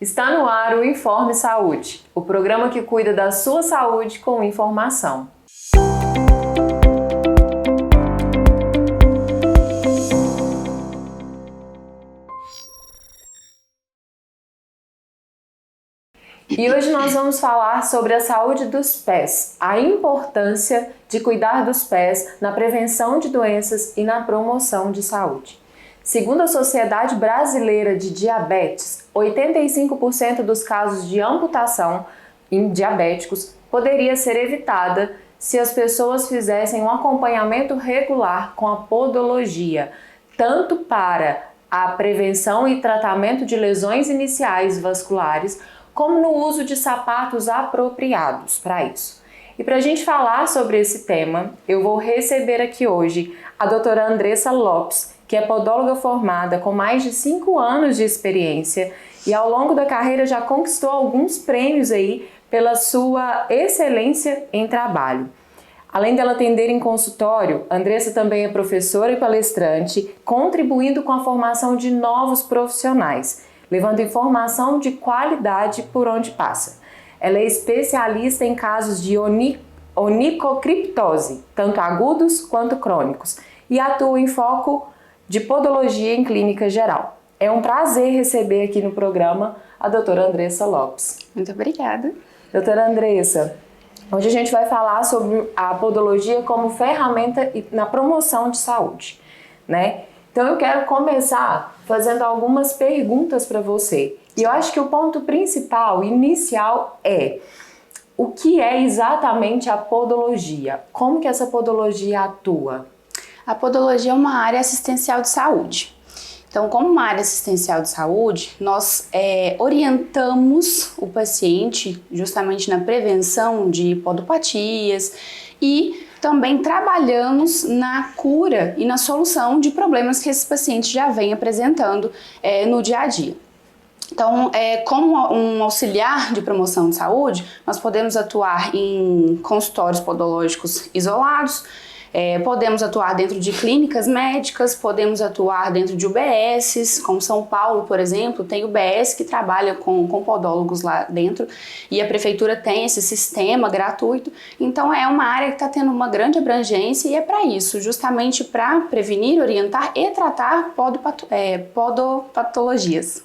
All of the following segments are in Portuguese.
Está no ar o Informe Saúde, o programa que cuida da sua saúde com informação. E hoje nós vamos falar sobre a saúde dos pés, a importância de cuidar dos pés na prevenção de doenças e na promoção de saúde. Segundo a Sociedade Brasileira de Diabetes, 85% dos casos de amputação em diabéticos poderia ser evitada se as pessoas fizessem um acompanhamento regular com a podologia, tanto para a prevenção e tratamento de lesões iniciais vasculares, como no uso de sapatos apropriados para isso. E para a gente falar sobre esse tema, eu vou receber aqui hoje a doutora Andressa Lopes, que é podóloga formada com mais de 5 anos de experiência e ao longo da carreira já conquistou alguns prêmios aí pela sua excelência em trabalho. Além dela atender em consultório, Andressa também é professora e palestrante, contribuindo com a formação de novos profissionais, levando informação de qualidade por onde passa. Ela é especialista em casos de onicocriptose, tanto agudos quanto crônicos, e atua em foco de podologia em clínica geral. É um prazer receber aqui no programa a doutora Andressa Lopes. Muito obrigada. Doutora Andressa, hoje a gente vai falar sobre a podologia como ferramenta na promoção de saúde, né? Então eu quero começar fazendo algumas perguntas para você. E eu acho que o ponto principal, inicial, é o que é exatamente a podologia? Como que essa podologia atua? A podologia é uma área assistencial de saúde. Então, como uma área assistencial de saúde, nós orientamos o paciente justamente na prevenção de podopatias e também trabalhamos na cura e na solução de problemas que esses pacientes já vêm apresentando no dia a dia. Então, como um auxiliar de promoção de saúde, nós podemos atuar em consultórios podológicos isolados, podemos atuar dentro de clínicas médicas, podemos atuar dentro de UBSs, como São Paulo, por exemplo, tem UBS que trabalha com podólogos lá dentro e a prefeitura tem esse sistema gratuito. Então é uma área que está tendo uma grande abrangência e é para isso, justamente para prevenir, orientar e tratar podopatologias.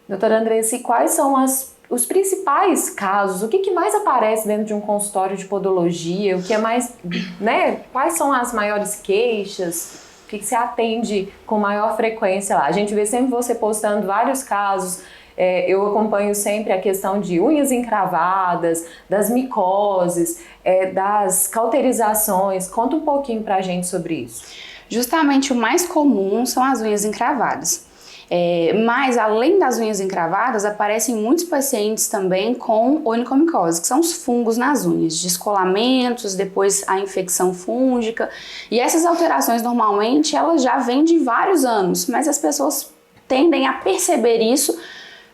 Doutora Andressa, e quais são os principais casos? O que mais aparece dentro de um consultório de podologia? O que é mais, né? Quais são as maiores queixas? O que você atende com maior frequência lá? A gente vê sempre você postando vários casos. Eu acompanho sempre a questão de unhas encravadas, das micoses, das cauterizações. Conta um pouquinho pra gente sobre isso. Justamente o mais comum são as unhas encravadas. Mas além das unhas encravadas, aparecem muitos pacientes também com onicomicose, que são os fungos nas unhas, descolamentos, depois a infecção fúngica. E essas alterações normalmente elas já vêm de vários anos, mas as pessoas tendem a perceber isso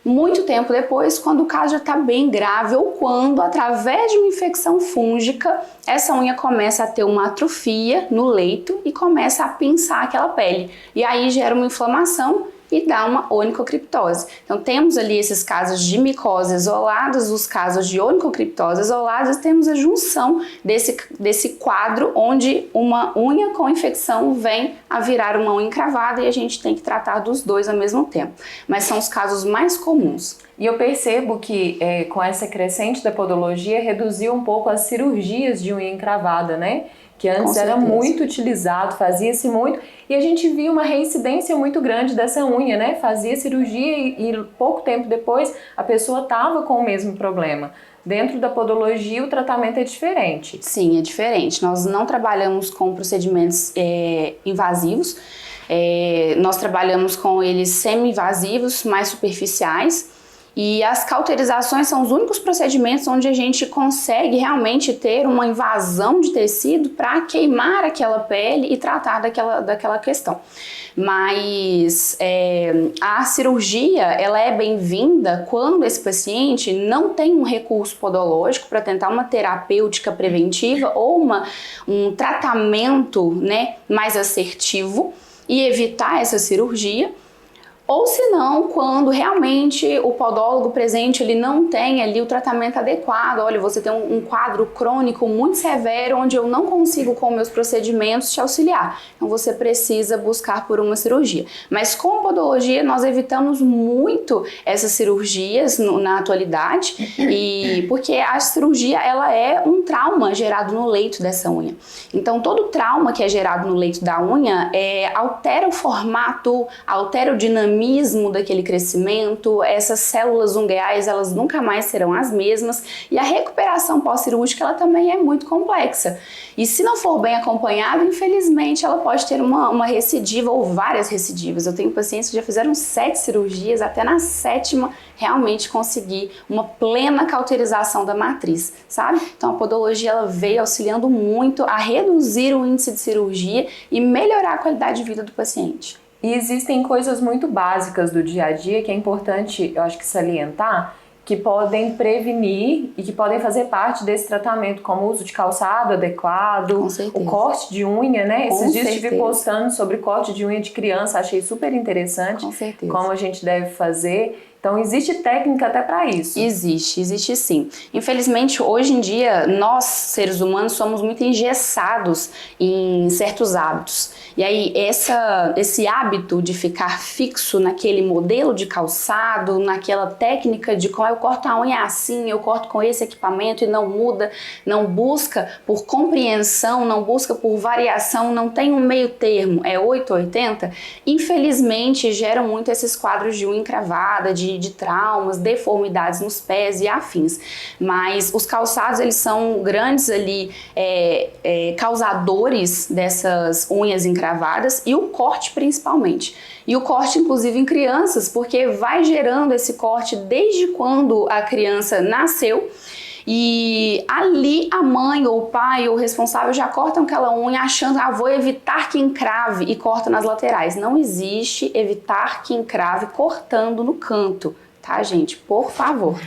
muito tempo depois, quando o caso já está bem grave ou quando, através de uma infecção fúngica, essa unha começa a ter uma atrofia no leito e começa a pinçar aquela pele. E aí gera uma inflamação e dá uma onicocriptose. Então temos ali esses casos de micose isolados, os casos de onicocriptose isolados, e temos a junção desse quadro onde uma unha com infecção vem a virar uma unha encravada e a gente tem que tratar dos dois ao mesmo tempo. Mas são os casos mais comuns. E eu percebo que com essa crescente da podologia reduziu um pouco as cirurgias de unha encravada, né? Que antes era muito utilizado, fazia-se muito, e a gente via uma reincidência muito grande dessa unha, né? Fazia cirurgia e pouco tempo depois a pessoa estava com o mesmo problema. Dentro da podologia o tratamento é diferente. Sim, é diferente. Nós não trabalhamos com procedimentos invasivos, nós trabalhamos com eles semi-invasivos, mais superficiais. E as cauterizações são os únicos procedimentos onde a gente consegue realmente ter uma invasão de tecido para queimar aquela pele e tratar daquela questão. Mas a cirurgia ela é bem-vinda quando esse paciente não tem um recurso podológico para tentar uma terapêutica preventiva ou um tratamento, né, mais assertivo e evitar essa cirurgia. Ou se não, quando realmente o podólogo presente ele não tem ali o tratamento adequado. Olha, você tem um quadro crônico muito severo onde eu não consigo com meus procedimentos te auxiliar. Então você precisa buscar por uma cirurgia. Mas com podologia nós evitamos muito essas cirurgias na atualidade, e porque a cirurgia ela é um trauma gerado no leito dessa unha. Então todo trauma que é gerado no leito da unha altera o formato, altera o dinamismo daquele crescimento, essas células ungueais elas nunca mais serão as mesmas, e a recuperação pós-cirúrgica ela também é muito complexa. E se não for bem acompanhada, infelizmente ela pode ter uma recidiva ou várias recidivas. Eu tenho pacientes que já fizeram 7 cirurgias, até na 7ª realmente conseguir uma plena cauterização da matriz, sabe? Então a podologia ela veio auxiliando muito a reduzir o índice de cirurgia e melhorar a qualidade de vida do paciente. E existem coisas muito básicas do dia a dia que é importante, eu acho que salientar, que podem prevenir e que podem fazer parte desse tratamento, como o uso de calçado adequado, o corte de unha, né? Esses dias estive postando sobre corte de unha de criança, achei super interessante. Com certeza. Como a gente deve fazer. Então, existe técnica até para isso? Existe sim. Infelizmente, hoje em dia, nós, seres humanos, somos muito engessados em certos hábitos. E aí, esse hábito de ficar fixo naquele modelo de calçado, naquela técnica de como eu corto a unha assim, eu corto com esse equipamento e não muda, não busca por compreensão, não busca por variação, não tem um meio termo, é 880, infelizmente, geram muito esses quadros de unha encravada, de traumas, deformidades nos pés e afins. Mas os calçados, eles são grandes ali causadores dessas unhas encravadas, e o corte principalmente. E o corte inclusive em crianças, porque vai gerando esse corte desde quando a criança nasceu, e ali a mãe ou o pai ou o responsável já cortam aquela unha achando, vou evitar que encrave, e corta nas laterais. Não existe evitar que encrave cortando no canto. Tá, gente? Por favor.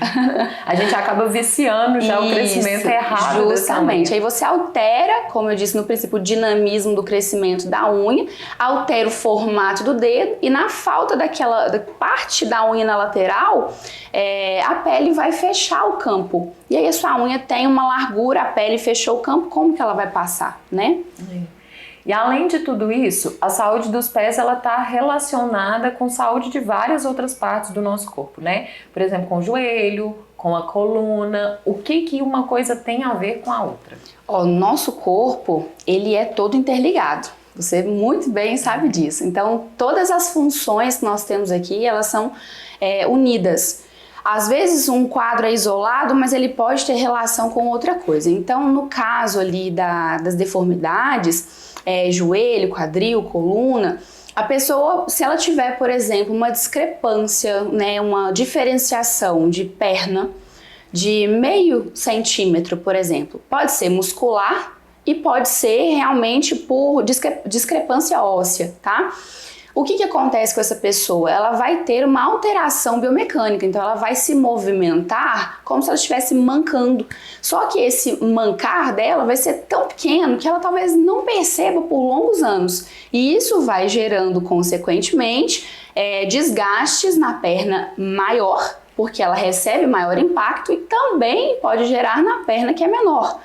A gente acaba viciando já o crescimento errado. Justamente. Aí você altera, como eu disse no princípio, o dinamismo do crescimento da unha, altera o formato do dedo, e na falta da parte da unha na lateral, a pele vai fechar o campo. E aí a sua unha tem uma largura, a pele fechou o campo, como que ela vai passar, né? E além de tudo isso, a saúde dos pés ela está relacionada com saúde de várias outras partes do nosso corpo, né? Por exemplo, com o joelho, com a coluna. O que uma coisa tem a ver com a outra? O nosso corpo, ele é todo interligado. Você muito bem sabe disso. Então, todas as funções que nós temos aqui, elas são unidas. Às vezes um quadro é isolado, mas ele pode ter relação com outra coisa. Então, no caso ali das deformidades, joelho, quadril, coluna, a pessoa, se ela tiver, por exemplo, uma discrepância, né, uma diferenciação de perna de meio centímetro, por exemplo, pode ser muscular e pode ser realmente por discrepância óssea, tá? O que acontece com essa pessoa? Ela vai ter uma alteração biomecânica, então ela vai se movimentar como se ela estivesse mancando. Só que esse mancar dela vai ser tão pequeno que ela talvez não perceba por longos anos. E isso vai gerando, consequentemente, desgastes na perna maior, porque ela recebe maior impacto, e também pode gerar na perna que é menor.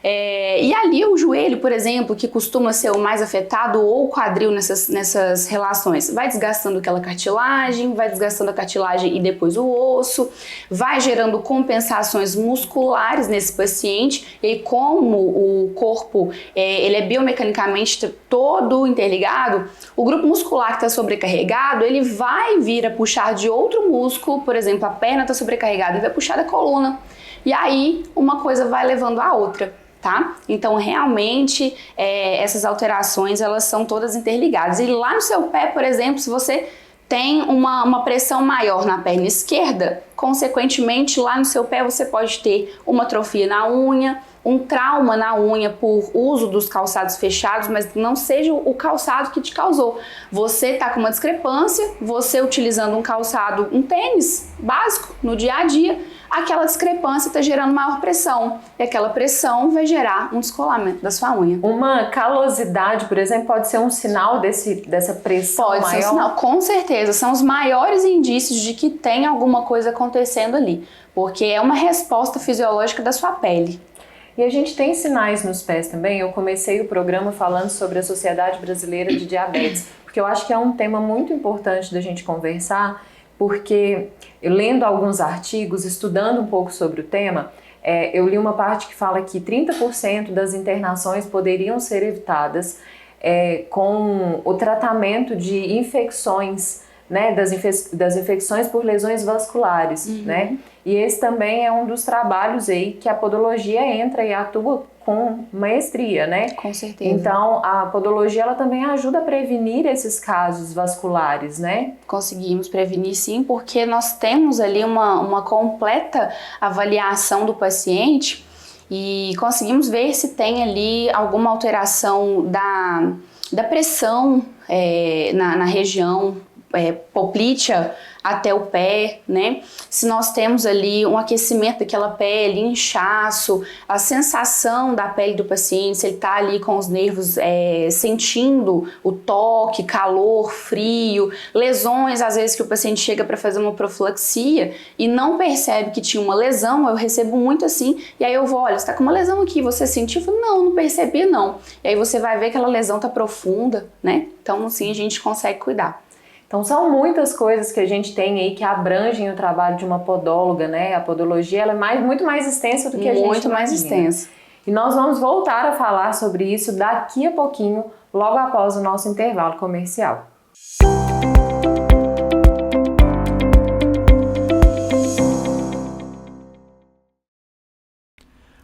E ali o joelho, por exemplo, que costuma ser o mais afetado, ou o quadril nessas relações, vai desgastando aquela cartilagem, vai desgastando a cartilagem e depois o osso, vai gerando compensações musculares nesse paciente. E como o corpo ele é biomecanicamente todo interligado, o grupo muscular que está sobrecarregado, ele vai vir a puxar de outro músculo, por exemplo, a perna está sobrecarregada e vai puxar da coluna. E aí uma coisa vai levando a outra. Tá? Então, realmente, essas alterações, elas são todas interligadas. E lá no seu pé, por exemplo, se você tem uma pressão maior na perna esquerda, consequentemente, lá no seu pé você pode ter uma atrofia na unha, um trauma na unha por uso dos calçados fechados, mas não seja o calçado que te causou. Você tá com uma discrepância, você utilizando um calçado, um tênis básico no dia a dia, aquela discrepância está gerando maior pressão. E aquela pressão vai gerar um descolamento da sua unha. Uma calosidade, por exemplo, pode ser um sinal dessa pressão maior? Pode ser um sinal, com certeza. São os maiores indícios de que tem alguma coisa acontecendo ali. Porque é uma resposta fisiológica da sua pele. E a gente tem sinais nos pés também. Eu comecei o programa falando sobre a Sociedade Brasileira de Diabetes, porque eu acho que é um tema muito importante da gente conversar, porque eu lendo alguns artigos, estudando um pouco sobre o tema, eu li uma parte que fala que 30% das internações poderiam ser evitadas com o tratamento de infecções, né, das infecções por lesões vasculares, né? E esse também é um dos trabalhos aí que a podologia entra e atua com maestria, né? Com certeza. Então, a podologia ela também ajuda a prevenir esses casos vasculares, né? Conseguimos prevenir sim, porque nós temos ali uma completa avaliação do paciente e conseguimos ver se tem ali alguma alteração da pressão na região poplítea até o pé, né? Se nós temos ali um aquecimento daquela pele, inchaço, a sensação da pele do paciente, se ele tá ali com os nervos sentindo o toque, calor, frio, lesões, às vezes que o paciente chega para fazer uma profilaxia e não percebe que tinha uma lesão, eu recebo muito assim, e aí eu vou, olha, você tá com uma lesão aqui, você sentiu? Eu falo, não percebi não. E aí você vai ver que aquela lesão tá profunda, né? Então assim a gente consegue cuidar. Então são muitas coisas que a gente tem aí que abrangem o trabalho de uma podóloga, né? A podologia ela é muito mais extensa do que a gente imagina. Muito mais extensa. E nós vamos voltar a falar sobre isso daqui a pouquinho, logo após o nosso intervalo comercial.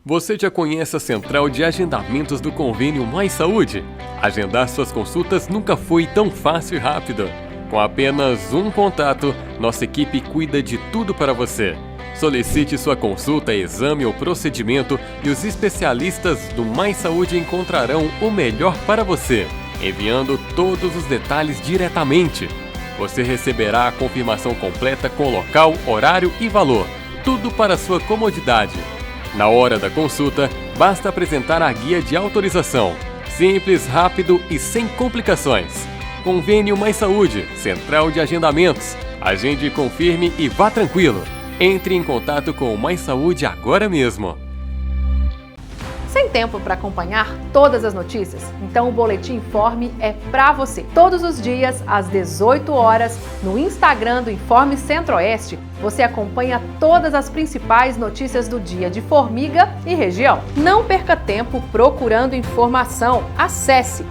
Você já conhece a central de agendamentos do Convênio Mais Saúde? Agendar suas consultas nunca foi tão fácil e rápido. Com apenas um contato, nossa equipe cuida de tudo para você. Solicite sua consulta, exame ou procedimento e os especialistas do Mais Saúde encontrarão o melhor para você, enviando todos os detalhes diretamente. Você receberá a confirmação completa com local, horário e valor, tudo para sua comodidade. Na hora da consulta, basta apresentar a guia de autorização. Simples, rápido e sem complicações. Convênio Mais Saúde, Central de Agendamentos. Agende, confirme e vá tranquilo. Entre em contato com o Mais Saúde agora mesmo. Sem tempo para acompanhar todas as notícias? Então o Boletim Informe é para você. Todos os dias, às 18 horas, no Instagram do Informe Centro-Oeste, você acompanha todas as principais notícias do dia de Formiga e região. Não perca tempo procurando informação. Acesse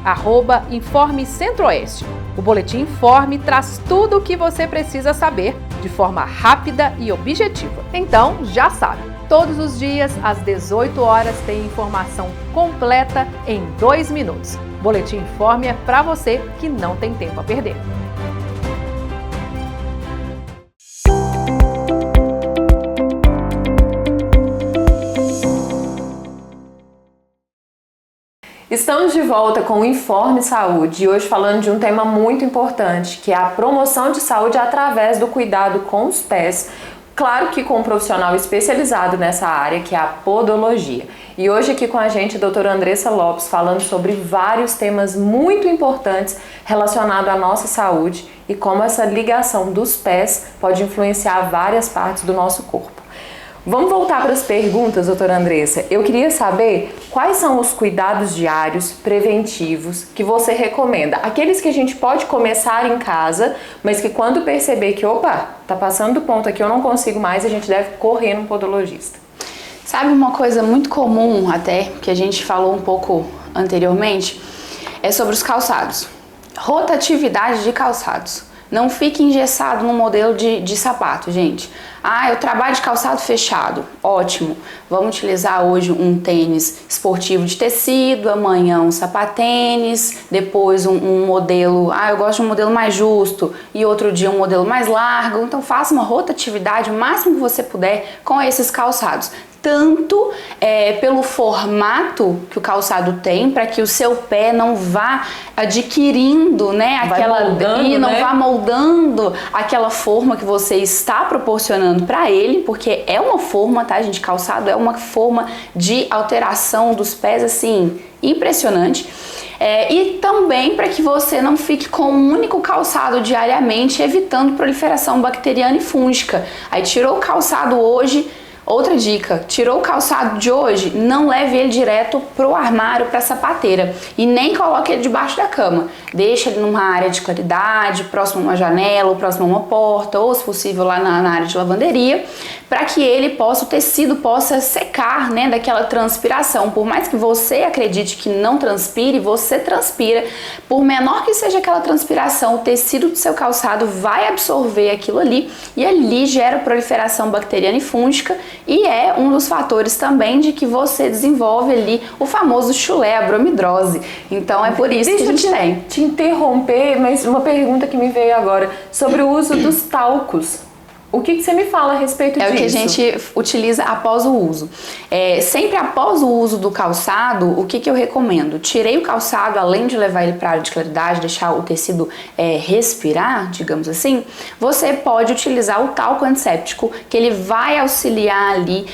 @Informe Centro-Oeste. O Boletim Informe traz tudo o que você precisa saber de forma rápida e objetiva. Então, já sabe. Todos os dias, às 18 horas, tem informação completa em 2 minutos. Boletim Informe é para você que não tem tempo a perder. Estamos de volta com o Informe Saúde e hoje falando de um tema muito importante, que é a promoção de saúde através do cuidado com os pés. Claro que com um profissional especializado nessa área, que é a podologia. E hoje aqui com a gente a doutora Andressa Lopes falando sobre vários temas muito importantes relacionados à nossa saúde e como essa ligação dos pés pode influenciar várias partes do nosso corpo. Vamos voltar para as perguntas, doutora Andressa. Eu queria saber quais são os cuidados diários preventivos que você recomenda. Aqueles que a gente pode começar em casa, mas que quando perceber que, tá passando do ponto aqui, eu não consigo mais, a gente deve correr no podologista. Sabe uma coisa muito comum até, que a gente falou um pouco anteriormente, é sobre os calçados. Rotatividade de calçados. Não fique engessado no modelo de sapato, gente. Eu trabalho de calçado fechado. Ótimo. Vamos utilizar hoje um tênis esportivo de tecido, amanhã um sapatênis, depois um modelo, eu gosto de um modelo mais justo, e outro dia um modelo mais largo. Então faça uma rotatividade o máximo que você puder com esses calçados. tanto pelo formato que o calçado tem, para que o seu pé não vá adquirindo, né, vá moldando aquela forma que você está proporcionando para ele, porque é uma forma, tá, gente? Calçado é uma forma de alteração dos pés, assim, impressionante. E também para que você não fique com um único calçado diariamente, evitando proliferação bacteriana e fúngica. Aí tirou o calçado hoje. Outra dica, tirou o calçado de hoje, não leve ele direto pro armário, pra sapateira, e nem coloque ele debaixo da cama. Deixa ele numa área de claridade, próximo a uma janela, ou próximo a uma porta, ou se possível lá na área de lavanderia, para que o tecido possa secar, né, daquela transpiração. Por mais que você acredite que não transpire, você transpira. Por menor que seja aquela transpiração, o tecido do seu calçado vai absorver aquilo ali, e ali gera proliferação bacteriana e fúngica, e é um dos fatores também de que você desenvolve ali o famoso chulé, a bromidrose. Então é por isso que a gente tem. Te interromper, mas uma pergunta que me veio agora sobre o uso dos talcos. O que você me fala a respeito disso? É o que a gente utiliza após o uso. Sempre após o uso do calçado, o que eu recomendo? Tirei o calçado, além de levar ele para a área de claridade, deixar o tecido respirar, digamos assim, você pode utilizar o talco antisséptico, que ele vai auxiliar ali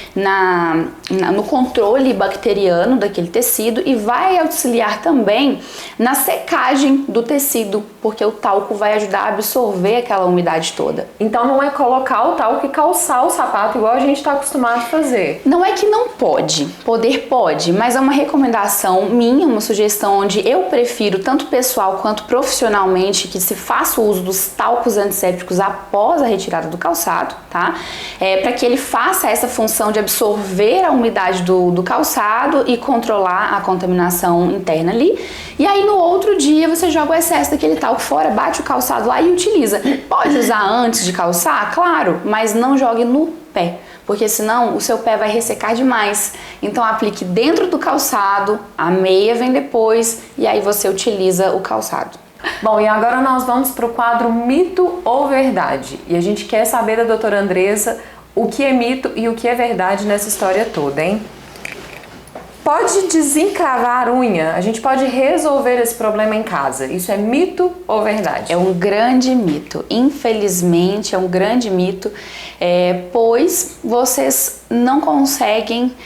no controle bacteriano daquele tecido e vai auxiliar também na secagem do tecido, porque o talco vai ajudar a absorver aquela umidade toda. Então não é colocar o talco e calçar o sapato igual a gente está acostumado a fazer. Não é que não pode, poder pode, mas é uma recomendação minha, uma sugestão onde eu prefiro, tanto pessoal quanto profissionalmente, que se faça o uso dos talcos antissépticos após a retirada do calçado, tá? Para que ele faça essa função de absorver a umidade do calçado e controlar a contaminação interna ali. E aí no outro dia você joga o excesso daquele talco fora, bate o calçado lá e utiliza. Pode usar antes de calçar? Claro, mas não jogue no pé, porque senão o seu pé vai ressecar demais. Então aplique dentro do calçado, a meia vem depois e aí você utiliza o calçado. Bom, e agora nós vamos para o quadro Mito ou Verdade. E a gente quer saber da doutora Andressa o que é mito e o que é verdade nessa história toda, hein? Pode desencravar a unha? A gente pode resolver esse problema em casa. Isso é mito ou verdade? É um grande mito. Infelizmente, é um grande mito, pois vocês não conseguem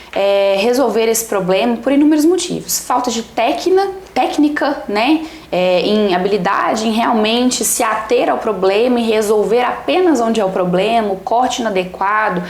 resolver esse problema por inúmeros motivos. Falta de técnica, né? Em habilidade, em realmente se ater ao problema e resolver apenas onde é o problema, o corte inadequado,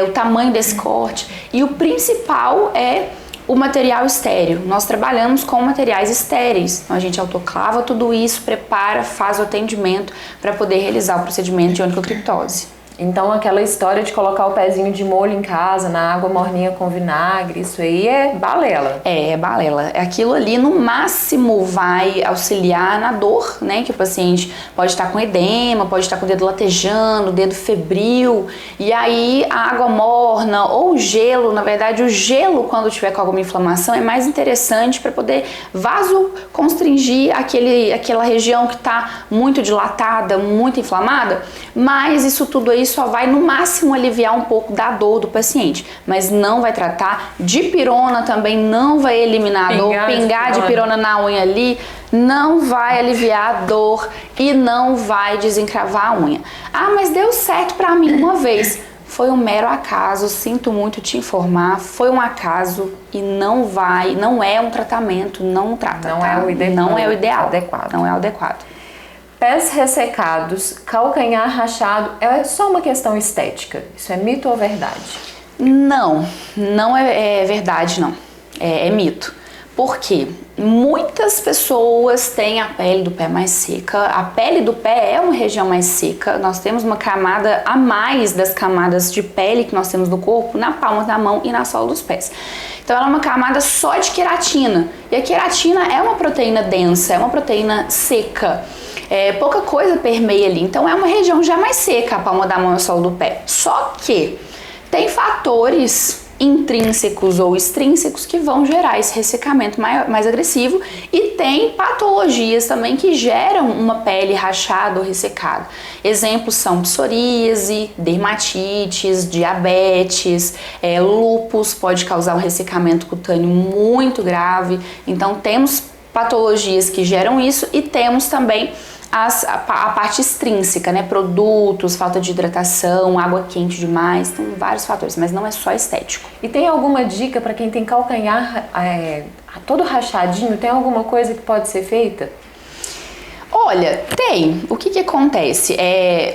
o tamanho desse corte. E o principal é o material estéril. Nós trabalhamos com materiais estéreis. Então a gente autoclava tudo isso, prepara, faz o atendimento para poder realizar o procedimento de onicocriptose. Então aquela história de colocar o pezinho de molho em casa, na água morninha com vinagre, isso aí é balela. É balela. Aquilo ali no máximo vai auxiliar na dor, né? Que o paciente pode estar com edema, pode estar com o dedo latejando, o dedo febril. E aí a água morna ou o gelo, na verdade o gelo quando tiver com alguma inflamação é mais interessante para poder vasoconstringir aquela região que está muito dilatada, muito inflamada. Mas isso tudo aí só vai no máximo aliviar um pouco da dor do paciente, mas não vai tratar. Dipirona também não vai eliminar a dor. Pingar dipirona na unha ali não vai aliviar a dor e não vai desencravar a unha. Ah, mas deu certo pra mim uma vez. Foi um mero acaso, sinto muito te informar, foi um acaso e não é um tratamento, não trata. Não é o ideal. Não é o ideal. Adequado. Não é o adequado. Pés ressecados, calcanhar rachado, é só uma questão estética. Isso é mito ou verdade? Não é verdade, não. É mito. Por quê? Muitas pessoas têm a pele do pé mais seca. A pele do pé é uma região mais seca. Nós temos uma camada a mais das camadas de pele que nós temos no corpo, na palma da mão e na sola dos pés. Então ela é uma camada só de queratina. E a queratina é uma proteína densa, é uma proteína seca. Pouca coisa permeia ali. Então é uma região já mais seca, a palma da mão e a sola do pé. Só que tem fatores intrínsecos ou extrínsecos que vão gerar esse ressecamento mais agressivo, e tem patologias também que geram uma pele rachada ou ressecada. Exemplos são psoríase, dermatites, diabetes, lúpus pode causar um ressecamento cutâneo muito grave. Então temos patologias que geram isso e temos também a parte extrínseca, né? Produtos, falta de hidratação, água quente demais, tem vários fatores, mas não é só estético. E tem alguma dica para quem tem calcanhar todo rachadinho? Tem alguma coisa que pode ser feita? Olha, tem. O que acontece?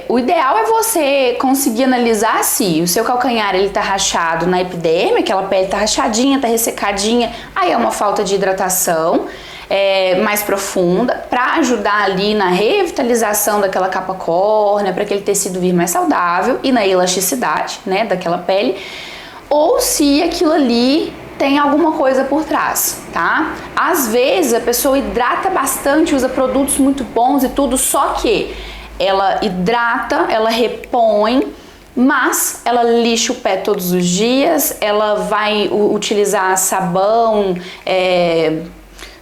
O ideal é você conseguir analisar se o seu calcanhar ele tá rachado na epiderme, aquela pele tá rachadinha, tá ressecadinha, aí é uma falta de hidratação mais profunda, para ajudar ali na revitalização daquela capa córnea, para aquele tecido vir mais saudável e na elasticidade, né, daquela pele, ou se aquilo ali tem alguma coisa por trás, tá? Às vezes a pessoa hidrata bastante, usa produtos muito bons e tudo, só que ela hidrata, ela repõe, mas ela lixa o pé todos os dias, ela vai utilizar sabão,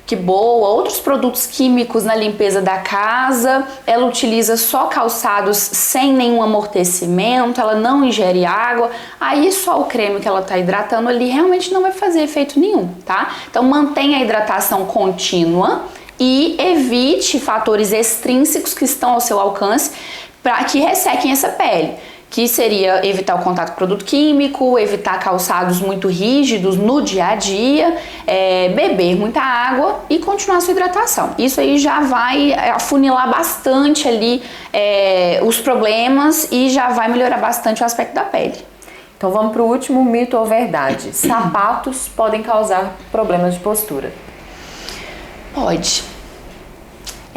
que boa, outros produtos químicos na limpeza da casa, ela utiliza só calçados sem nenhum amortecimento, ela não ingere água, aí só o creme que ela tá hidratando ali realmente não vai fazer efeito nenhum, tá? Então mantenha a hidratação contínua e evite fatores extrínsecos que estão ao seu alcance para que ressequem essa pele, que seria evitar o contato com produto químico, evitar calçados muito rígidos no dia a dia, beber muita água e continuar a sua hidratação. Isso aí já vai afunilar bastante ali os problemas e já vai melhorar bastante o aspecto da pele. Então vamos para o último mito ou verdade. Sapatos podem causar problemas de postura? Pode.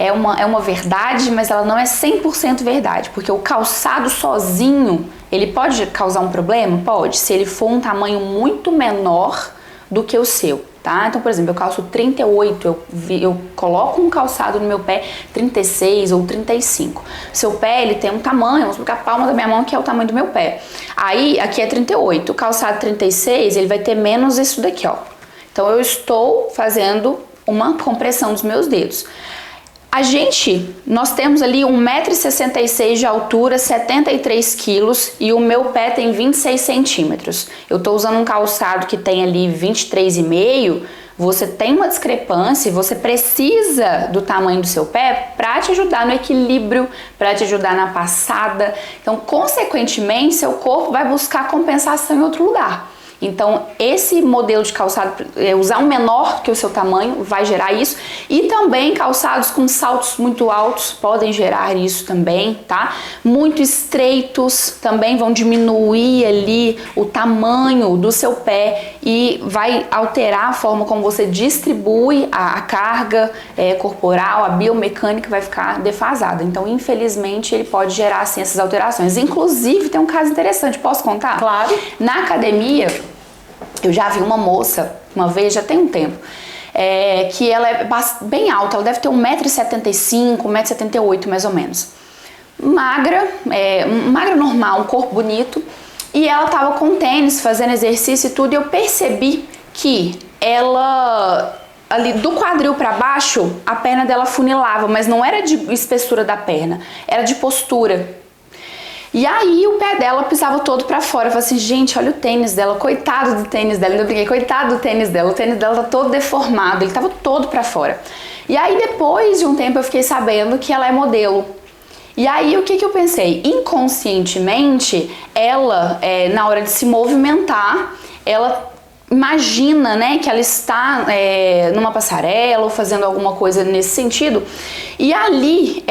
É uma verdade, mas ela não é 100% verdade, porque o calçado sozinho, ele pode causar um problema? Pode, se ele for um tamanho muito menor do que o seu, tá? Então, por exemplo, eu calço 38, eu coloco um calçado no meu pé 36 ou 35. Seu pé, ele tem um tamanho, vamos colocar a palma da minha mão, que é o tamanho do meu pé. Aí, aqui é 38, o calçado 36, ele vai ter menos isso daqui, ó. Então, eu estou fazendo uma compressão dos meus dedos. Nós temos ali 1,66 m de altura, 73 quilos e o meu pé tem 26 centímetros. Eu tô usando um calçado que tem ali 23,5, você tem uma discrepância e você precisa do tamanho do seu pé para te ajudar no equilíbrio, para te ajudar na passada. Então, consequentemente, seu corpo vai buscar compensação em outro lugar. Então, esse modelo de calçado, usar um menor que o seu tamanho, vai gerar isso. E também calçados com saltos muito altos podem gerar isso também, tá? Muito estreitos também vão diminuir ali o tamanho do seu pé e vai alterar a forma como você distribui a carga corporal, a biomecânica vai ficar defasada. Então, infelizmente, ele pode gerar assim essas alterações. Inclusive, tem um caso interessante, posso contar? Claro. Na academia, eu já vi uma moça, uma vez, já tem um tempo, que ela é bem alta, ela deve ter 1,75 m, 1,78 m mais ou menos. Magra, magra normal, um corpo bonito, e ela tava com tênis, fazendo exercício e tudo, e eu percebi que ela, ali do quadril para baixo, a perna dela funilava, mas não era de espessura da perna, era de postura. E aí o pé dela pisava todo pra fora. Eu falei assim, gente, olha o tênis dela, coitado do tênis dela. Ainda brinquei, coitado do tênis dela. O tênis dela tá todo deformado, ele tava todo pra fora. E aí depois de um tempo eu fiquei sabendo que ela é modelo. E aí o que eu pensei? Inconscientemente, ela, na hora de se movimentar, ela imagina, né, que ela está numa passarela ou fazendo alguma coisa nesse sentido, e ali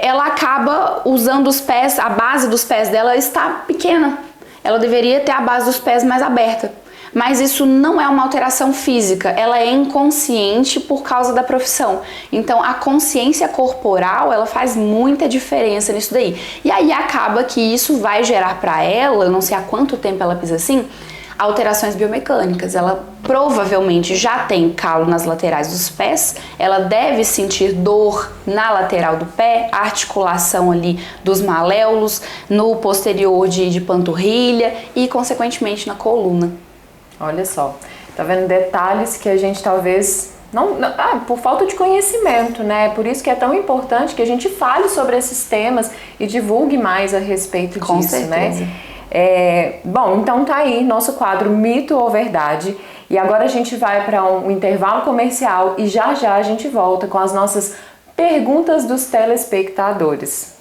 ela acaba usando os pés, a base dos pés dela está pequena, ela deveria ter a base dos pés mais aberta, mas isso não é uma alteração física, ela é inconsciente por causa da profissão. Então a consciência corporal, ela faz muita diferença nisso daí, e aí acaba que isso vai gerar para ela, não sei há quanto tempo ela pisa assim, alterações biomecânicas. Ela provavelmente já tem calo nas laterais dos pés, ela deve sentir dor na lateral do pé, a articulação ali dos maléolos, no posterior de panturrilha e consequentemente na coluna. Olha só, tá vendo detalhes que a gente talvez por falta de conhecimento, né? Por isso que é tão importante que a gente fale sobre esses temas e divulgue mais a respeito disso, Com certeza. né? Bom, então tá aí nosso quadro Mito ou Verdade. E agora a gente vai para um intervalo comercial e já já a gente volta com as nossas perguntas dos telespectadores.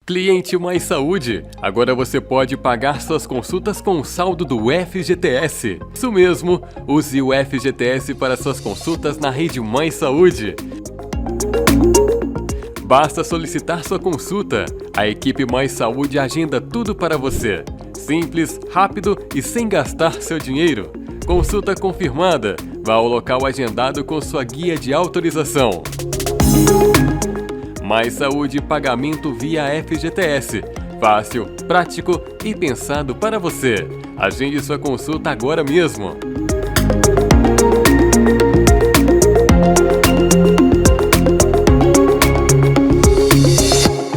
Cliente Mais Saúde, agora você pode pagar suas consultas com o saldo do FGTS. Isso mesmo, use o FGTS para suas consultas na rede Mais Saúde. Basta solicitar sua consulta. A equipe Mais Saúde agenda tudo para você. Simples, rápido e sem gastar seu dinheiro. Consulta confirmada. Vá ao local agendado com sua guia de autorização. Mais Saúde pagamento via FGTS. Fácil, prático e pensado para você. Agende sua consulta agora mesmo.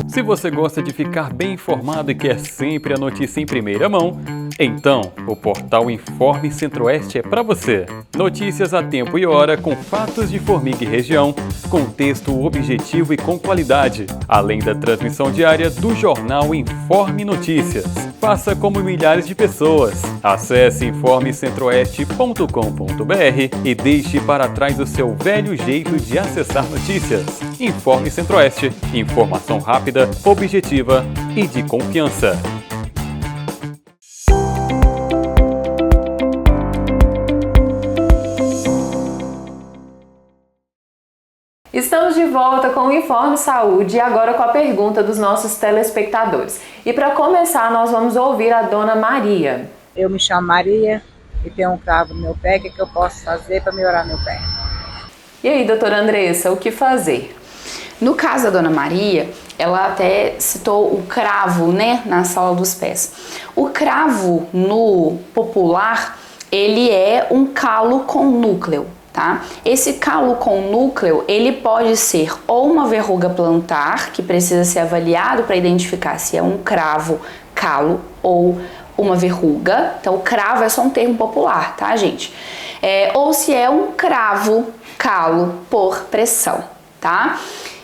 Se você gosta de ficar bem informado e quer sempre a notícia em primeira mão, então o portal Informe Centro-Oeste é para você. Notícias a tempo e hora com fatos de Formiga e região, com texto objetivo e com qualidade, além da transmissão diária do jornal Informe Notícias. Faça como milhares de pessoas. Acesse informecentroeste.com.br e deixe para trás o seu velho jeito de acessar notícias. Informe Centro-Oeste. Informação rápida, objetiva e de confiança. Estamos de volta com o Informe Saúde e agora com a pergunta dos nossos telespectadores. E para começar, nós vamos ouvir a dona Maria. Eu me chamo Maria e tenho um cravo no meu pé. O que eu posso fazer para melhorar meu pé? E aí, doutora Andressa, o que fazer? No caso da dona Maria, ela até citou o cravo, né, na sola dos pés. O cravo, no popular, ele é um calo com núcleo. Tá? Esse calo com núcleo, ele pode ser ou uma verruga plantar, que precisa ser avaliado para identificar se é um cravo, calo ou uma verruga. Então, o cravo é só um termo popular, tá, gente? Ou se é um cravo, calo por pressão, tá?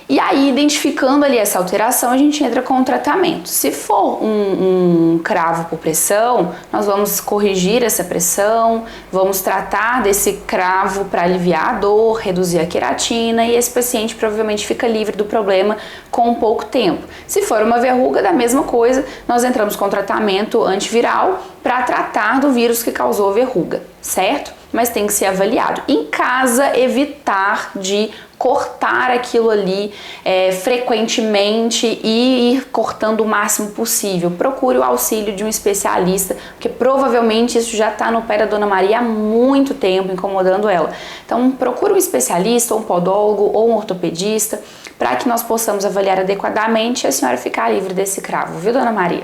E aí, identificando ali essa alteração, a gente entra com o tratamento. Se for um cravo por pressão, nós vamos corrigir essa pressão, vamos tratar desse cravo para aliviar a dor, reduzir a queratina e esse paciente provavelmente fica livre do problema com pouco tempo. Se for uma verruga, da mesma coisa, nós entramos com tratamento antiviral para tratar do vírus que causou a verruga, certo? Mas tem que ser avaliado. Em casa, evitar de cortar aquilo ali frequentemente e ir cortando o máximo possível. Procure o auxílio de um especialista, porque provavelmente isso já está no pé da dona Maria há muito tempo, incomodando ela. Então, procure um especialista, ou um podólogo, ou um ortopedista, para que nós possamos avaliar adequadamente e a senhora ficar livre desse cravo, viu, dona Maria?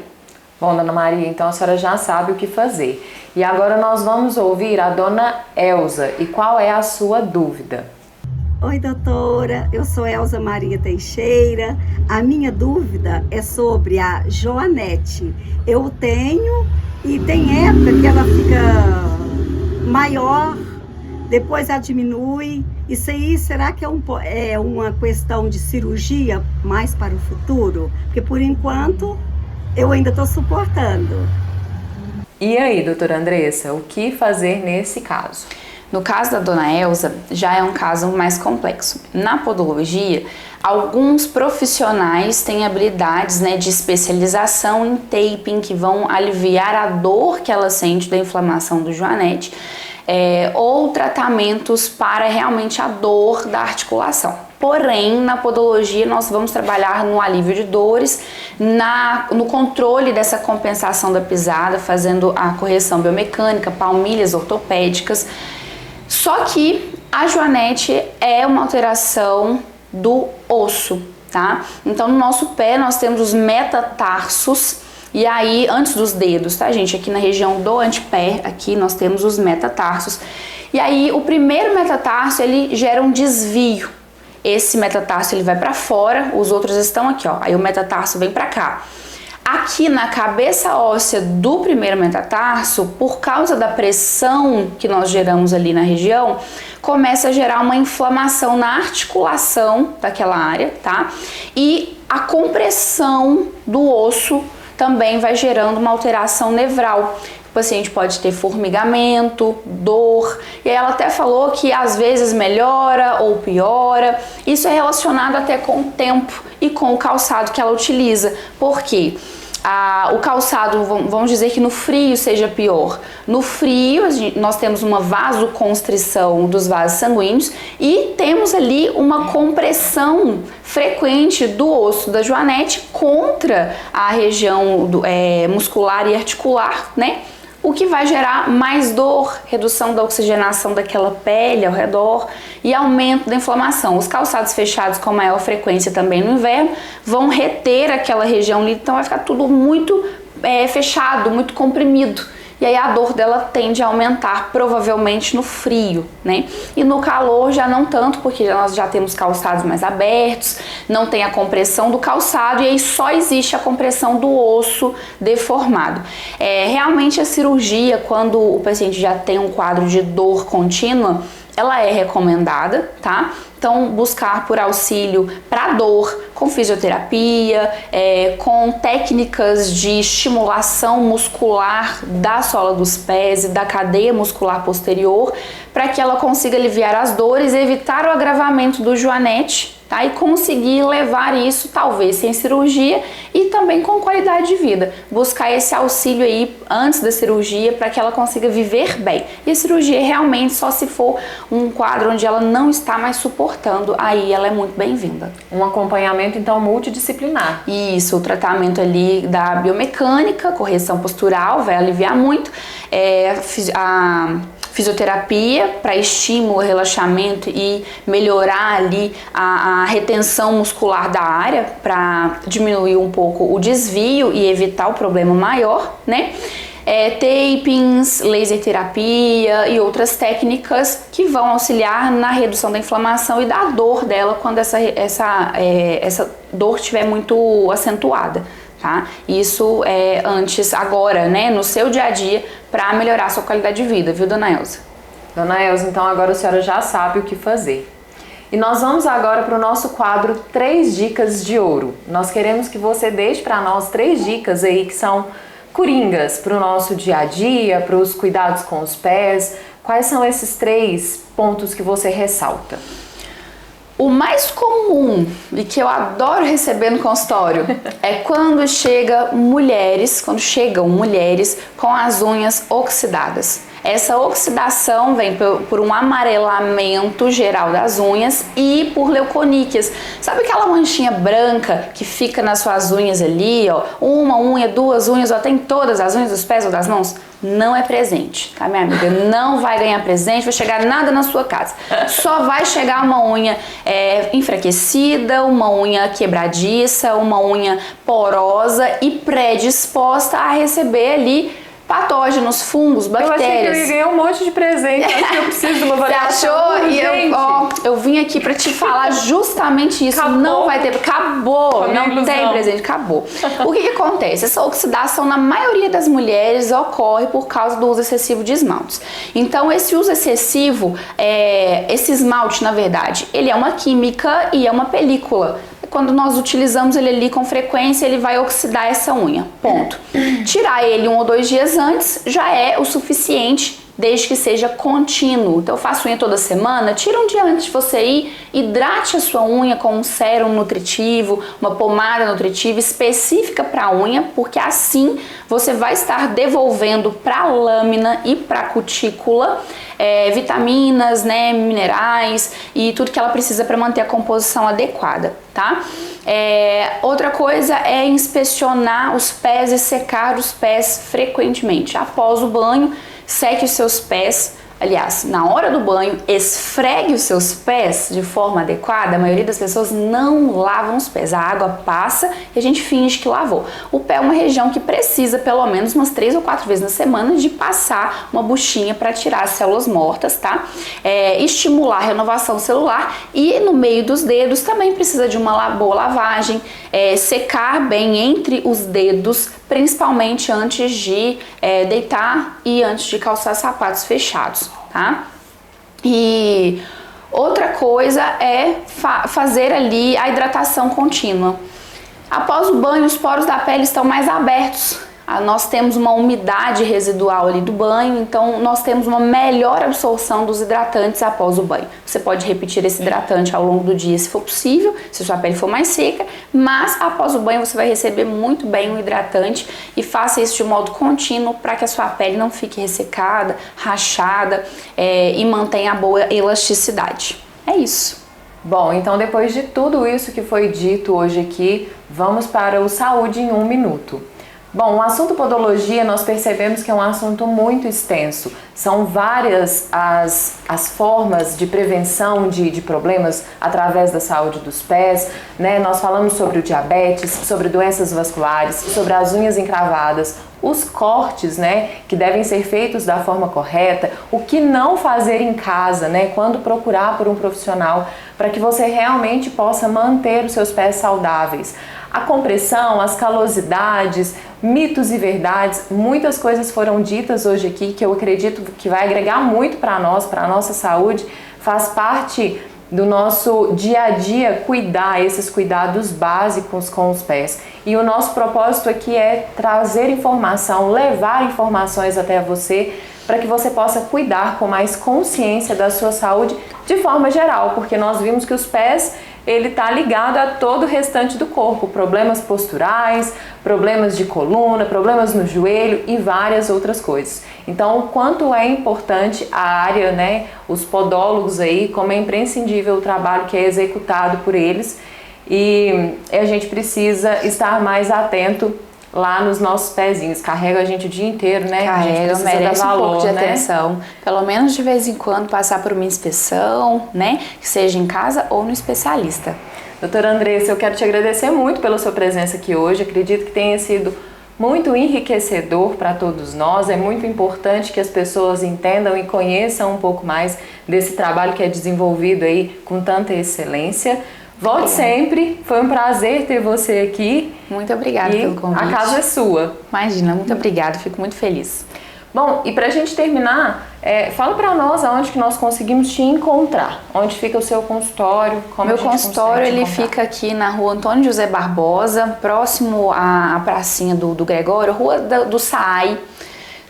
Bom, dona Maria, então a senhora já sabe o que fazer. E agora nós vamos ouvir a dona Elza. E qual é a sua dúvida? Oi, doutora, eu sou Elza Maria Teixeira. A minha dúvida é sobre a Joanete. Eu tenho e tem época que ela fica maior, depois ela diminui. Isso aí, será que é uma questão de cirurgia mais para o futuro? Porque por enquanto eu ainda estou suportando. E aí, doutora Andressa, o que fazer nesse caso? No caso da dona Elza, já é um caso mais complexo. Na podologia, alguns profissionais têm habilidades, né, de especialização em taping, que vão aliviar a dor que ela sente da inflamação do joanete, ou tratamentos para realmente a dor da articulação. Porém, na podologia, nós vamos trabalhar no alívio de dores, no controle dessa compensação da pisada, fazendo a correção biomecânica, palmilhas ortopédicas. Só que a joanete é uma alteração do osso, tá? Então, no nosso pé, nós temos os metatarsos, e aí, antes dos dedos, tá, gente? Aqui na região do antepé, aqui nós temos os metatarsos. E aí, o primeiro metatarso, ele gera um desvio. esse metatarso ele vai para fora, os outros estão aqui, ó. Aí o metatarso vem para cá. Aqui na cabeça óssea do primeiro metatarso, por causa da pressão que nós geramos ali na região, começa a gerar uma inflamação na articulação daquela área, tá? E a compressão do osso também vai gerando uma alteração nevral. O paciente pode ter formigamento, dor, e aí ela até falou que às vezes melhora ou piora. Isso é relacionado até com o tempo e com o calçado que ela utiliza. Por quê? O calçado, vamos dizer que no frio seja pior. No frio, nós temos uma vasoconstrição dos vasos sanguíneos e temos ali uma compressão frequente do osso da Joanete contra a região muscular e articular, né? O que vai gerar mais dor, redução da oxigenação daquela pele ao redor e aumento da inflamação. Os calçados fechados com maior frequência também no inverno vão reter aquela região ali, então vai ficar tudo muito fechado, muito comprimido. E aí a dor dela tende a aumentar, provavelmente no frio, né? E no calor já não tanto, porque nós já temos calçados mais abertos, não tem a compressão do calçado e aí só existe a compressão do osso deformado. Realmente a cirurgia, quando o paciente já tem um quadro de dor contínua, ela é recomendada, tá? Então, buscar por auxílio para dor com fisioterapia, com técnicas de estimulação muscular da sola dos pés e da cadeia muscular posterior, para que ela consiga aliviar as dores, evitar o agravamento do joanete, tá? E conseguir levar isso, talvez sem cirurgia, e também com qualidade de vida. Buscar esse auxílio aí antes da cirurgia para que ela consiga viver bem. E a cirurgia realmente só se for um quadro onde ela não está mais suportando, aí ela é muito bem-vinda. Um acompanhamento, então, multidisciplinar. Isso, o tratamento ali da biomecânica, correção postural, vai aliviar muito. A fisioterapia para estímulo, relaxamento e melhorar ali a retenção muscular da área para diminuir um pouco o desvio e evitar o problema maior, né? Tapings, laser terapia e outras técnicas que vão auxiliar na redução da inflamação e da dor dela quando essa dor estiver muito acentuada. Tá? Isso agora, né, no seu dia a dia, para melhorar a sua qualidade de vida, viu, dona Elza? Dona Elza, então agora a senhora já sabe o que fazer. E nós vamos agora para o nosso quadro 3 Dicas de Ouro. Nós queremos que você deixe para nós 3 dicas aí que são coringas para o nosso dia a dia, para os cuidados com os pés. Quais são esses 3 pontos que você ressalta? O mais comum e que eu adoro receber no consultório é quando chegam mulheres com as unhas oxidadas. Essa oxidação vem por um amarelamento geral das unhas e por leuconíquias. Sabe aquela manchinha branca que fica nas suas unhas ali, ó? Uma unha, 2 unhas, ou até em todas as unhas dos pés ou das mãos? Não é presente, tá, minha amiga? Não vai ganhar presente, vai chegar nada na sua casa. Só vai chegar uma unha enfraquecida, uma unha quebradiça, uma unha porosa e predisposta a receber ali patógenos, fungos, bactérias. Eu achei que eu ia ganhar um monte de presente, acho que eu preciso de uma avaliação. Você achou? E eu vim aqui pra te falar justamente isso. Acabou. Não vai ter, acabou, não ilusão. tem presente, acabou. O que acontece? Essa oxidação na maioria das mulheres ocorre por causa do uso excessivo de esmaltes. Então esse uso excessivo, esse esmalte na verdade, ele é uma química e é uma película. Quando nós utilizamos ele ali com frequência, ele vai oxidar essa unha, ponto. Tirar ele 1 ou 2 dias antes já é o suficiente, desde que seja contínuo. Então eu faço unha toda semana, tira um dia antes de você ir, hidrate a sua unha com um sérum nutritivo, uma pomada nutritiva específica para a unha, porque assim você vai estar devolvendo para a lâmina e para a cutícula vitaminas, né, minerais e tudo que ela precisa para manter a composição adequada, tá? Outra coisa é inspecionar os pés e secar os pés frequentemente. Após o banho, seque os seus pés aliás, na hora do banho, esfregue os seus pés de forma adequada. A maioria das pessoas não lavam os pés. A água passa e a gente finge que lavou. O pé é uma região que precisa pelo menos umas 3 ou 4 vezes na semana de passar uma buchinha para tirar as células mortas, tá? Estimular a renovação celular, e no meio dos dedos também precisa de uma boa lavagem, secar bem entre os dedos, principalmente antes de deitar e antes de calçar sapatos fechados, tá? E outra coisa é fazer ali a hidratação contínua. Após o banho, os poros da pele estão mais abertos. Nós temos uma umidade residual ali do banho, então nós temos uma melhor absorção dos hidratantes após o banho. Você pode repetir esse hidratante ao longo do dia se for possível, se sua pele for mais seca, mas após o banho você vai receber muito bem o hidratante, e faça isso de modo contínuo para que a sua pele não fique ressecada, rachada, e mantenha a boa elasticidade. É isso. Bom, então depois de tudo isso que foi dito hoje aqui, vamos para o Saúde em 1 Minuto. Bom, o assunto podologia nós percebemos que é um assunto muito extenso. São várias as formas de prevenção de problemas através da saúde dos pés, né? Nós falamos sobre o diabetes, sobre doenças vasculares, sobre as unhas encravadas, os cortes, né, que devem ser feitos da forma correta, o que não fazer em casa, né, quando procurar por um profissional, para que você realmente possa manter os seus pés saudáveis. A compressão, as calosidades, mitos e verdades, muitas coisas foram ditas hoje aqui que eu acredito que vai agregar muito para nós, para a nossa saúde, faz parte do nosso dia a dia cuidar, esses cuidados básicos com os pés. E o nosso propósito aqui é trazer informação, levar informações até você, para que você possa cuidar com mais consciência da sua saúde de forma geral, porque nós vimos que os pés, ele está ligado a todo o restante do corpo, problemas posturais, problemas de coluna, problemas no joelho e várias outras coisas. Então, o quanto é importante a área, né, os podólogos aí, como é imprescindível o trabalho que é executado por eles, e a gente precisa estar mais atento lá nos nossos pezinhos. Carrega a gente o dia inteiro, né? Carrega, merece um pouco de atenção. Pelo menos de vez em quando passar por uma inspeção, né? Que seja em casa ou no especialista. Doutora Andressa, eu quero te agradecer muito pela sua presença aqui hoje. Acredito que tenha sido muito enriquecedor para todos nós. É muito importante que as pessoas entendam e conheçam um pouco mais desse trabalho que é desenvolvido aí com tanta excelência. Volte sempre, foi um prazer ter você aqui. Muito obrigada pelo convite. A casa é sua. Imagina, muito obrigada, fico muito feliz. Bom, e pra gente terminar, fala pra nós aonde que nós conseguimos te encontrar. Onde fica o seu consultório? Meu consultório, ele fica aqui na rua Antônio José Barbosa, próximo à pracinha do Gregório, rua do SAAI.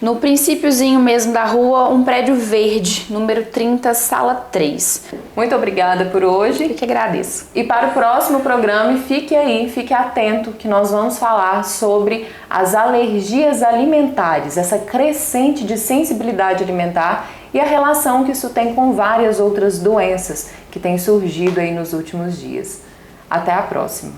No princípiozinho mesmo da rua, um prédio verde, número 30, sala 3. Muito obrigada por hoje. Eu que agradeço. E para o próximo programa, fique aí, fique atento, que nós vamos falar sobre as alergias alimentares, essa crescente de sensibilidade alimentar e a relação que isso tem com várias outras doenças que têm surgido aí nos últimos dias. Até a próxima!